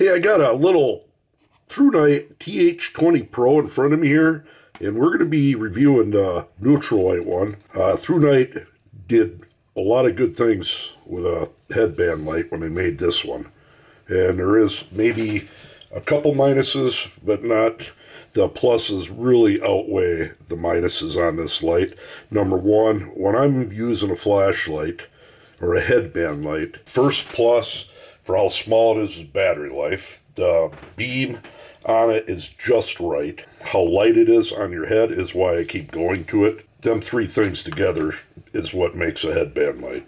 Hey, I got a little Thrunite TH20 Pro in front of me here, and we're going to be reviewing the neutral light one. Thrunite did a lot of good things with a headband light when they made this one. And there is maybe a couple minuses, but not the pluses really outweigh the minuses on this light. Number one, when I'm using a flashlight or a headband light, first plus for how small it is battery life. The beam on it is just right. How light it is on your head is why I keep going to it. Them three things together is what makes a headband light.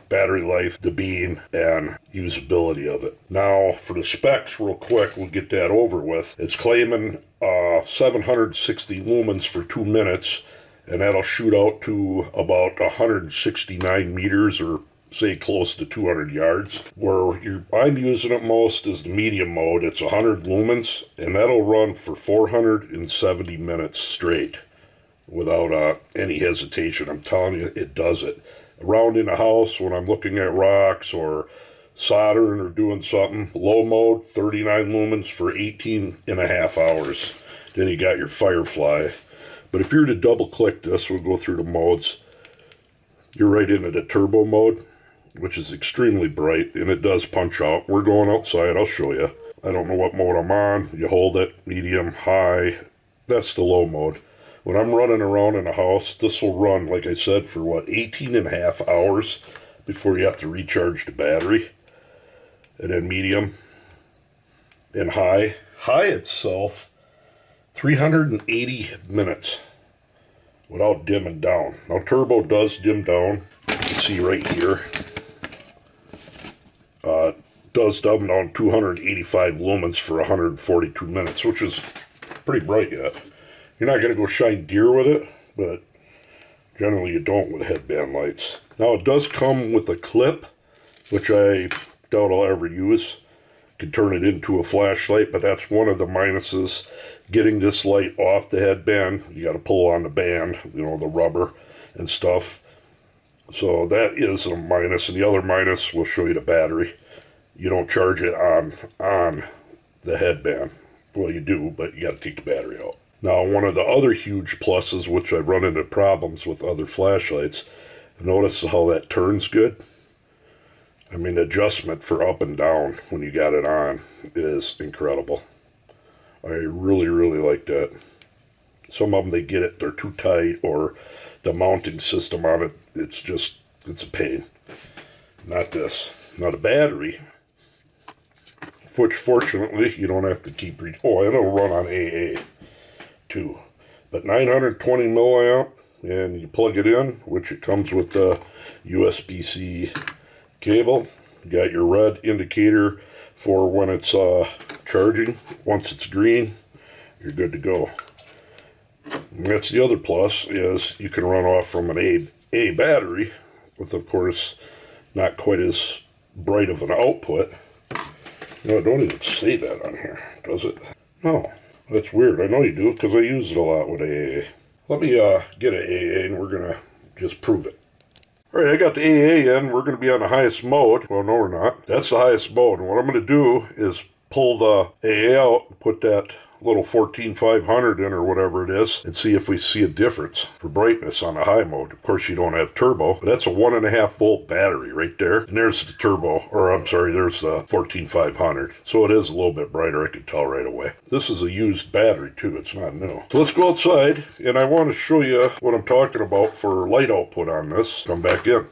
Battery life, the beam, and usability of it. Now, for the specs, real quick, we'll get that over with. It's claiming 760 lumens for 2 minutes, and that'll shoot out to about 169 meters, or say close to 200 yards. Where I'm using it most is the medium mode. It's 100 lumens, and that'll run for 470 minutes straight without any hesitation. I'm telling you, it does it. Around in the house, when I'm looking at rocks or soldering or doing something, low mode, 39 lumens for 18 and a half hours. Then you got your Firefly. But if you're to double click this, we'll go through the modes. You're right into the turbo mode, which is extremely bright, and it does punch out. We're going outside, I'll show you. I don't know what mode I'm on. You hold it, medium, high. That's the low mode. When I'm running around in the house, this will run, like I said, for 18 and a half hours before you have to recharge the battery. And then medium and high. High itself, 380 minutes without dimming down. Now turbo does dim down. You can see right here. Does dim down 285 lumens for 142 minutes, which is pretty bright yet. You're not going to go shine deer with it, but generally you don't with headband lights. Now it does come with a clip, which I doubt I'll ever use. You can turn it into a flashlight, but that's one of the minuses. Getting this light off the headband, you got to pull on the band, the rubber and stuff. So that is a minus, and the other minus, we'll show you the battery. You don't charge it on the headband. Well, you do, but you got to take the battery out. Now, one of the other huge pluses, which I've run into problems with other flashlights, notice how that turns good. I mean, adjustment for up and down when you got it on is incredible. I really, really like that. Some of them, they get it, they're too tight, or the mounting system on it, it's a pain. Not this. Now the battery, which fortunately you don't have to keep and it'll run on AA too. But 920 milliamp, and you plug it in, which it comes with the USB-C cable. You got your red indicator for when it's charging. Once it's green, you're good to go. And that's the other plus, is you can run off from an A battery with, of course, not quite as bright of an output. No, don't even say that on here, does it? No, that's weird. I know you do, because I use it a lot with AA. Let me get an AA, and we're going to just prove it. All right, I got the AA in. We're going to be on the highest mode. Well, no, we're not. That's the highest mode. And what I'm going to do is pull the AA out and put that little 14500 in, or whatever it is, and see if we see a difference for brightness on the high mode. Of course, you don't have turbo, but that's a 1.5 volt battery right there. And there's the turbo, or I'm sorry, there's the 14500. So it is a little bit brighter, I can tell right away. This is a used battery too, it's not new. So let's go outside, and I want to show you what I'm talking about for light output on this. Come back in.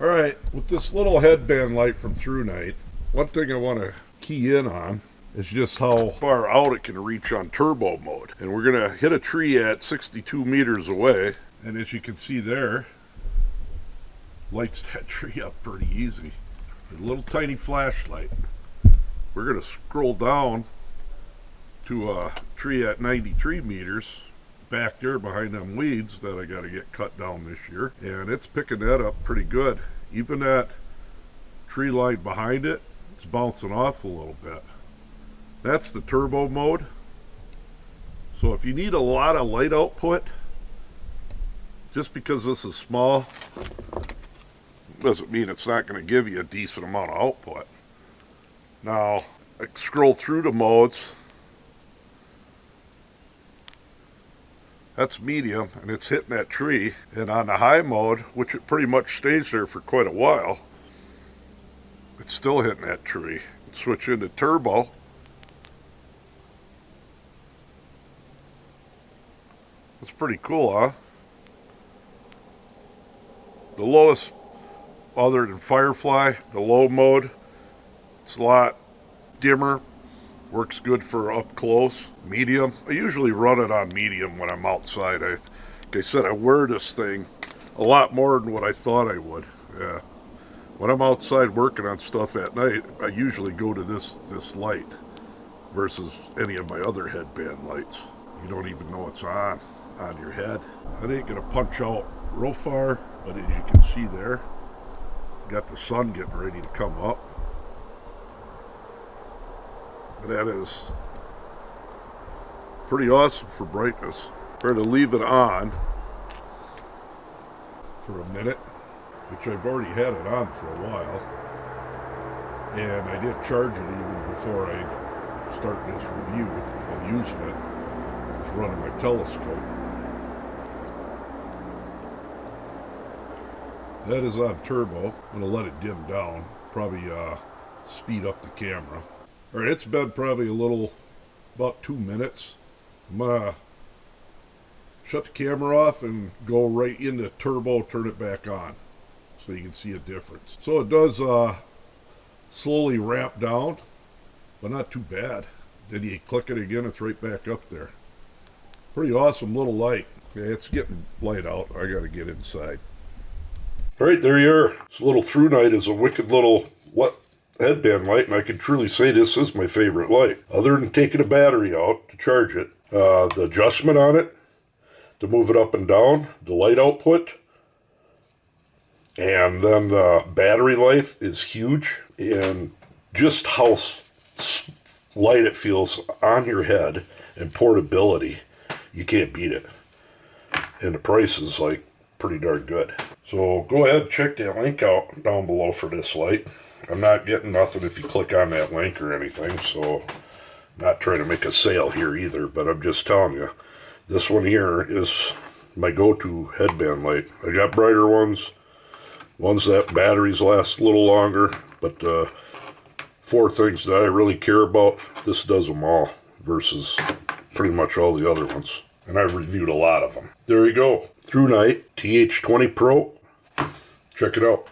All right, with this little headband light from Thrunite, one thing I want to key in on is just how far out it can reach on turbo mode. And we're going to hit a tree at 62 meters away. And as you can see there, lights that tree up pretty easy. A little tiny flashlight. We're going to scroll down to a tree at 93 meters back there behind them weeds that I got to get cut down this year. And it's picking that up pretty good. Even that tree line behind it, it's bouncing off a little bit. That's the turbo mode. So if you need a lot of light output, just because this is small doesn't mean it's not going to give you a decent amount of output. Now, I scroll through the modes. That's medium, and it's hitting that tree. And on the high mode, which it pretty much stays there for quite a while, it's still hitting that tree. Switch into turbo. That's pretty cool, huh? The lowest, other than Firefly, the low mode, it's a lot dimmer. Works good for up close. Medium, I usually run it on medium when I'm outside. Like I said, I wear this thing a lot more than what I thought I would. Yeah. When I'm outside working on stuff at night, I usually go to this light versus any of my other headband lights. You don't even know it's on your head. That ain't gonna punch out real far, but as you can see there, got the sun getting ready to come up. That is pretty awesome for brightness. Try to leave it on for a minute, which I've already had it on for a while, and I did charge it even before I started this review. I'm using it. I was running my telescope. That is on turbo. I'm going to let it dim down, probably speed up the camera. Alright, it's been probably about 2 minutes. I'm going to shut the camera off and go right into turbo, turn it back on so you can see a difference. So it does slowly ramp down, but not too bad. Then you click it again, it's right back up there. Pretty awesome little light. Okay, it's getting light out. I got to get inside. Alright, there you are. This little Thrunite is a wicked little headband light, and I can truly say this is my favorite light. Other than taking a battery out to charge it, the adjustment on it to move it up and down, the light output, and then the battery life is huge, and just how light it feels on your head and portability, you can't beat it. And the price is like pretty darn good. So go ahead and check that link out down below for this light. I'm not getting nothing if you click on that link or anything, so I'm not trying to make a sale here either, but I'm just telling you, this one here is my go-to headband light. I got brighter ones that batteries last a little longer, but 4 things that I really care about, this does them all versus pretty much all the other ones. And I've reviewed a lot of them. There you go. Thrunite TH20 Pro. Check it out.